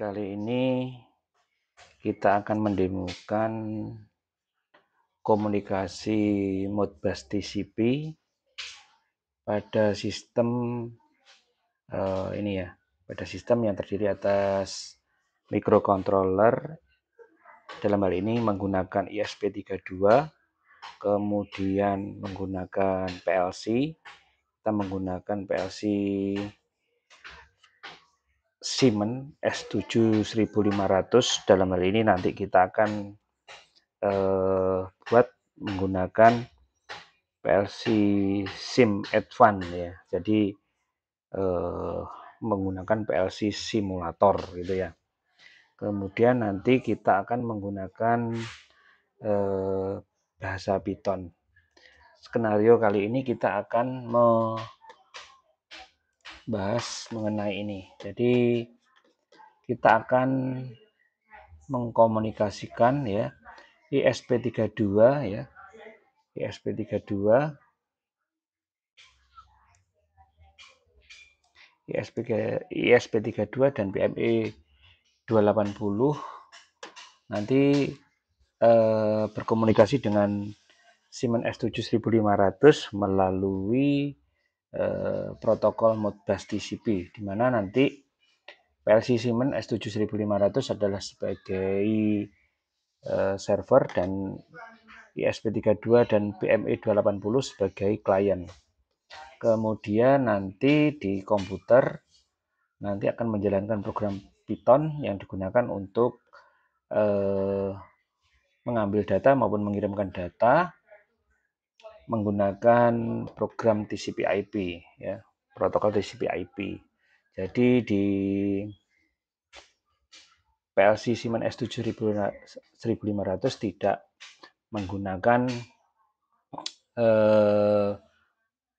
Kali ini kita akan mendemokan komunikasi Modbus TCP pada sistem pada sistem yang terdiri atas microcontroller, dalam hal ini menggunakan ESP32, kemudian menggunakan PLC, kita menggunakan PLC Siemens S7 1500. Dalam hal ini nanti kita akan buat menggunakan PLC SIM Advance ya. Jadi menggunakan PLC simulator gitu ya. Kemudian nanti kita akan menggunakan bahasa Python. Skenario kali ini kita akan membahas mengenai ini. Jadi kita akan mengkomunikasikan ya ESP32 ya. ESP32 ESP32 dan PME 280 nanti berkomunikasi dengan Siemens S7 1500 melalui protokol Modbus TCP, di mana nanti PLC Siemens S7 1500 adalah sebagai server dan ESP32 dan PME 280 sebagai klien. Kemudian nanti di komputer nanti akan menjalankan program Python yang digunakan untuk mengambil data maupun mengirimkan data menggunakan program TCP/IP ya, protokol TCP/IP. Jadi di PLC Siemens S7 1500 tidak menggunakan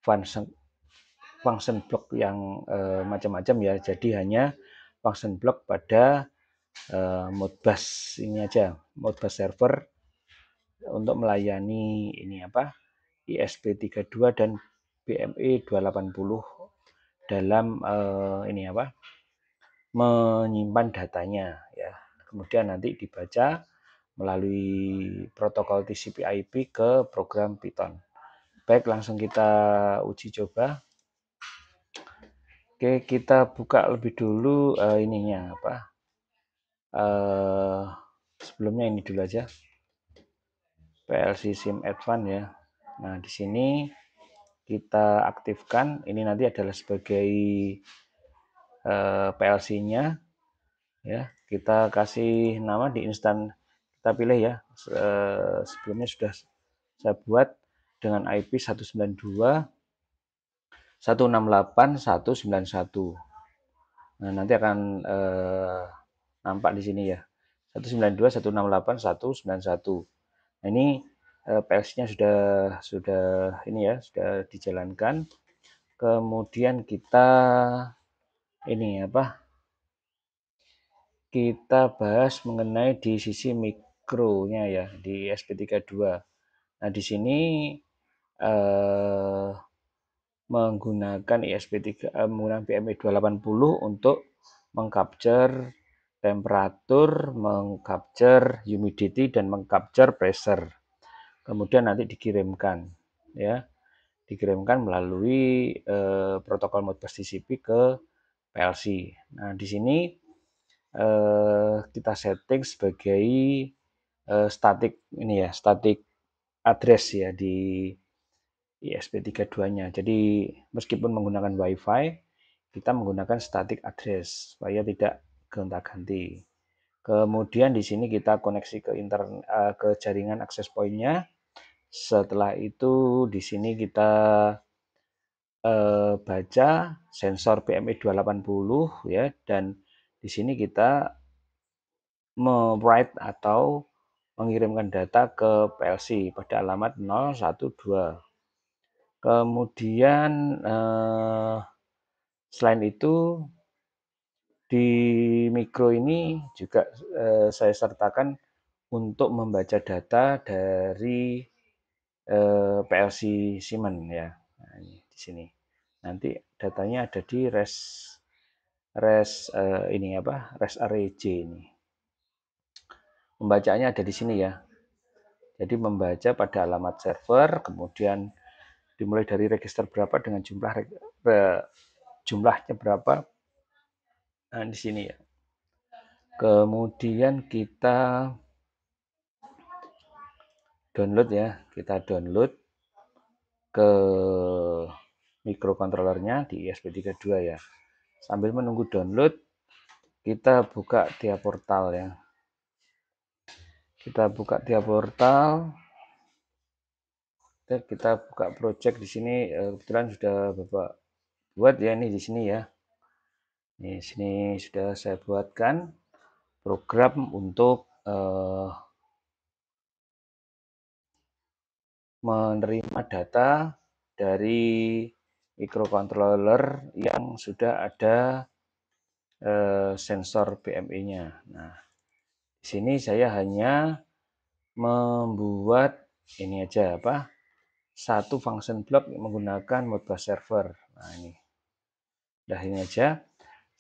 function block yang macam-macam ya. Jadi hanya function block pada Modbus ini aja, Modbus server untuk melayani ini ESP32 dan BME 280 dalam menyimpan datanya ya. Kemudian nanti dibaca melalui protokol TCP/IP ke program Python. Baik, langsung kita uji coba. Oke, kita buka lebih dulu sebelumnya ini dulu aja. PLC SIM Advance ya. Nah, di sini kita aktifkan. Ini nanti adalah sebagai PLC-nya ya. Kita kasih nama di instan, kita pilih ya. Sebelumnya sudah saya buat dengan IP 192.168.191. Nah, nanti akan nampak di sini ya. 192.168.191. Nah, ini PLC-nya sudah ini ya, sudah dijalankan. Kemudian kita kita bahas mengenai di sisi mikronya ya, di ESP32. Nah, di sini menggunakan menggunakan PME 280 untuk mengcapture temperatur, mengcapture humidity dan mengcapture pressure. Kemudian nanti dikirimkan ya. Dikirimkan melalui protokol Modbus TCP ke PLC. Nah, di sini kita setting sebagai static address ya di ESP32-nya. Jadi meskipun menggunakan WiFi, kita menggunakan static address supaya tidak gonta-ganti. Kemudian di sini kita koneksi ke jaringan access point-nya. Setelah itu di sini kita baca sensor PME 280 ya, dan di sini kita write atau mengirimkan data ke PLC pada alamat 012. Kemudian selain itu di mikro ini juga saya sertakan untuk membaca data dari PLC Siemens ya. Nah, ini di sini. Nanti datanya ada di rest area J ini. Pembacaannya ada di sini ya. Jadi membaca pada alamat server, kemudian dimulai dari register berapa dengan jumlahnya berapa. Nah, di sini ya. Kemudian kita download ya, kita download ke microcontrollernya di ESP32 ya. Sambil menunggu download, kita buka dia portal ya. Kita buka dia portal. Kita buka project di sini. Kebetulan sudah Bapak buat ya, ini di sini ya. Di sini sudah saya buatkan program untuk menerima data dari microcontroller yang sudah ada sensor BME-nya. Nah, di sini saya hanya membuat ini aja satu function block menggunakan Modbus server. Nah, ini aja.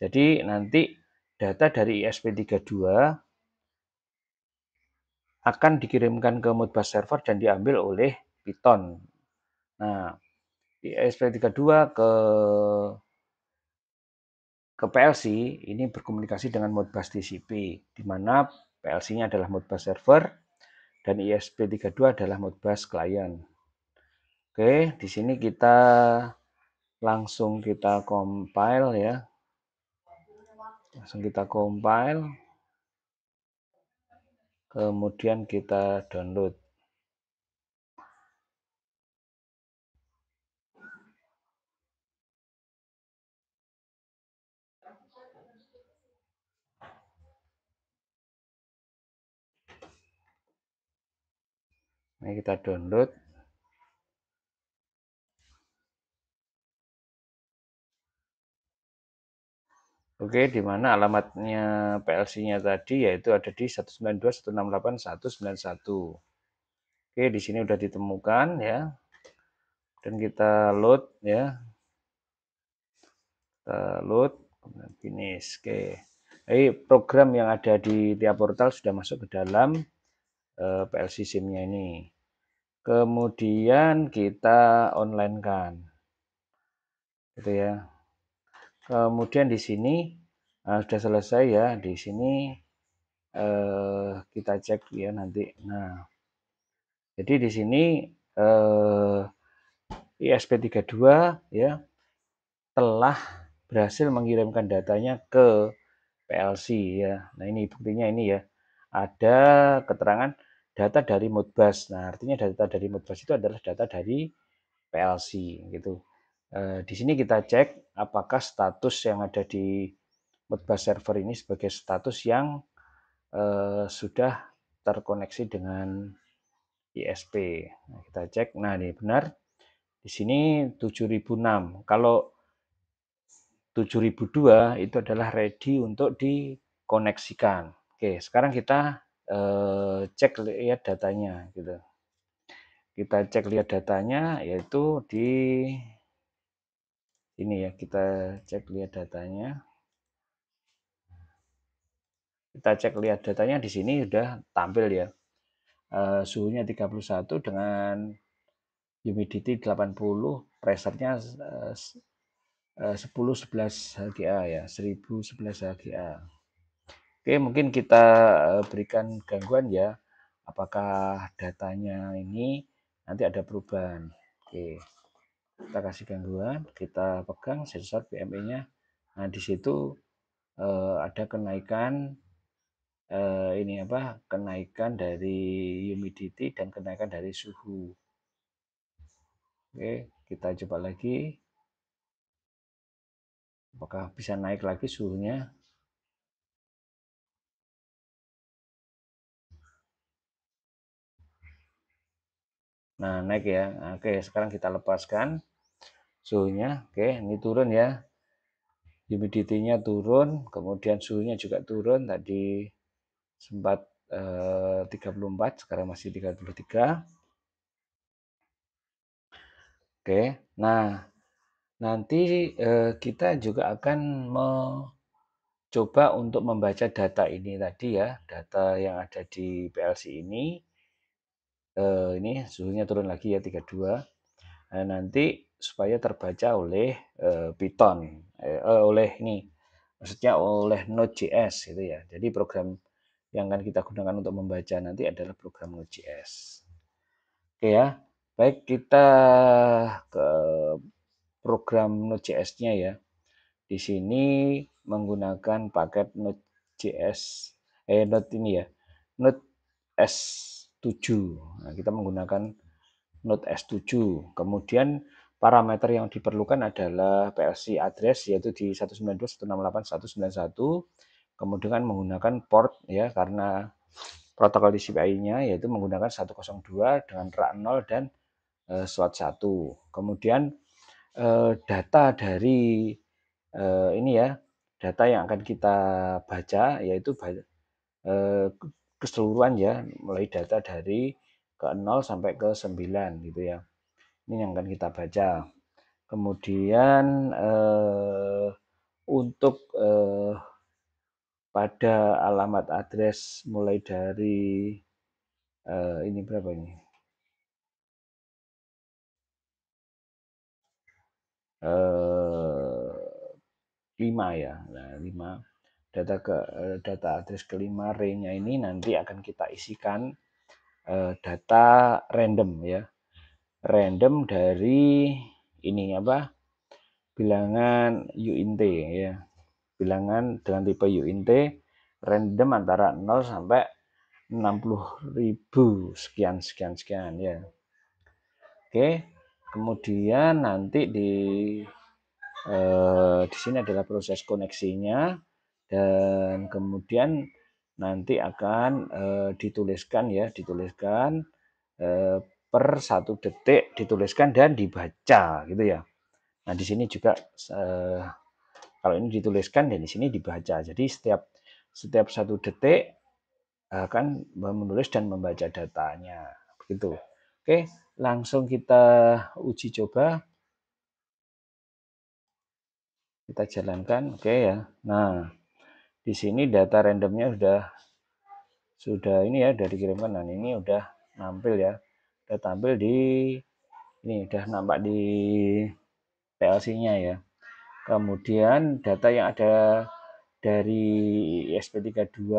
Jadi nanti data dari ISP32 akan dikirimkan ke Modbus server dan diambil oleh Python. Nah, ISP32 ke PLC ini berkomunikasi dengan Modbus TCP, di mana PLC-nya adalah Modbus server dan ISP32 adalah Modbus client. Oke, di sini kita langsung kita compile ya. Langsung kita compile. Kemudian kita download. Ini kita download. Oke, di mana alamatnya PLC-nya tadi yaitu ada di 192.168.191. Oke, di sini udah ditemukan ya. Dan kita load ya. Kita load, kemudian finish. Oke. Jadi program yang ada di tiap portal sudah masuk ke dalam PLC SIM-nya ini. Kemudian kita online kan. Gitu ya. Kemudian di sini sudah selesai ya. Di sini kita cek ya nanti. Nah, jadi di sini ISP32 ya telah berhasil mengirimkan datanya ke PLC ya. Nah, ini buktinya ini ya. Ada keterangan data dari Modbus. Nah, artinya data dari Modbus itu adalah data dari PLC gitu. Di sini kita cek apakah status yang ada di Modbus server ini sebagai status yang sudah terkoneksi dengan ISP. Nah, kita cek. Nah, ini benar. Di sini 7006. Kalau 7002 itu adalah ready untuk dikoneksikan. Oke, sekarang kita cek lihat datanya gitu. Kita cek lihat datanya yaitu di ini ya, kita cek lihat datanya. Kita cek lihat datanya di sini sudah tampil ya. Suhunya 31 dengan humidity 80, pressure-nya 1011 HGA ya, 1011 HGA. Oke, mungkin kita berikan gangguan ya. Apakah datanya ini nanti ada perubahan. Oke, kita kasih gangguan, kita pegang sensor BME-nya. Nah, di situ ada kenaikan kenaikan dari humidity dan kenaikan dari suhu. Oke, kita coba lagi. Apakah bisa naik lagi suhunya? Nah, naik ya. Oke, sekarang kita lepaskan suhunya. Oke, ini turun ya. Humidity-nya turun, kemudian suhunya juga turun. Tadi sempat 34, sekarang masih 33. Oke, nah nanti kita juga akan coba untuk membaca data ini tadi ya, data yang ada di PLC ini suhunya turun lagi ya 32. Nah, nanti supaya terbaca oleh Python, oleh ini, maksudnya oleh Node.js gitu ya. Jadi program yang akan kita gunakan untuk membaca nanti adalah program Node.js. Oke ya, baik kita ke program Node.js-nya ya. Di sini menggunakan paket Node.js, Node ini ya, Node S7. Nah, kita menggunakan Node S7. Kemudian parameter yang diperlukan adalah PLC address yaitu di 192.168.191. Kemudian menggunakan port ya karena protokol TCP/IP-nya yaitu menggunakan 102 dengan rak 0 dan slot 1. Kemudian data dari ini ya, data yang akan kita baca yaitu keseluruhan ya, mulai data dari ke 0 sampai ke 9 gitu ya. Ini yang akan kita baca. Kemudian untuk pada alamat address mulai dari ini berapa ini? 5 ya. Nah, 5 data address kelima array-nya ini nanti akan kita isikan data random ya. Random dari ini apa? Bilangan uint ya. Bilangan dengan tipe uint random antara 0 sampai 60.000 sekian sekian sekian ya. Oke. Kemudian nanti di sini adalah proses koneksinya dan kemudian nanti akan dituliskan ya, per 1 detik dituliskan dan dibaca gitu ya. Nah, di sini juga kalau ini dituliskan dan di sini dibaca. Jadi setiap 1 detik akan menulis dan membaca datanya. Begitu. Oke, langsung kita uji coba. Kita jalankan. Oke ya. Nah, di sini data randomnya sudah ini ya, sudah dikirimkan. Nah, ini udah nampil ya. Udah tampil di ini, udah nampak di PLC-nya ya. Kemudian data yang ada dari ESP32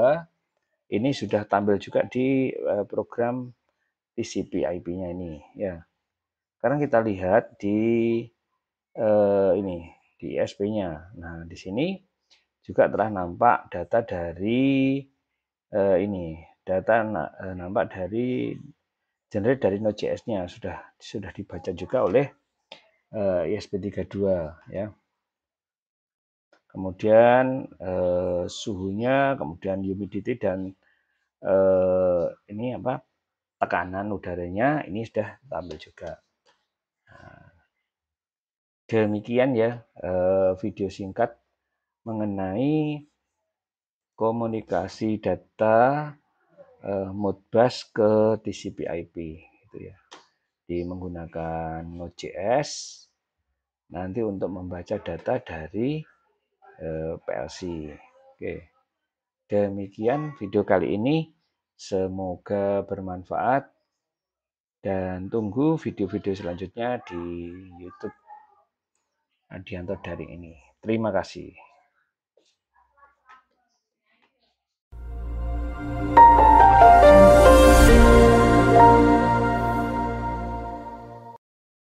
ini sudah tampil juga di program TCP/IP-nya ini ya. Sekarang kita lihat di ini di ESP-nya. Nah, di sini juga telah nampak data dari ini, data nampak dari generate dari Node.js-nya sudah dibaca juga oleh ESP32 ya. Kemudian suhunya, kemudian humidity dan ini apa? Tekanan udaranya ini sudah tampil juga. Nah, demikian ya video singkat mengenai komunikasi data Modbus ke TCP/IP gitu ya. Di menggunakan Node.js nanti untuk membaca data dari PLC. Oke. Demikian video kali ini. Semoga bermanfaat dan tunggu video-video selanjutnya di YouTube Adianto Daring ini. Terima kasih.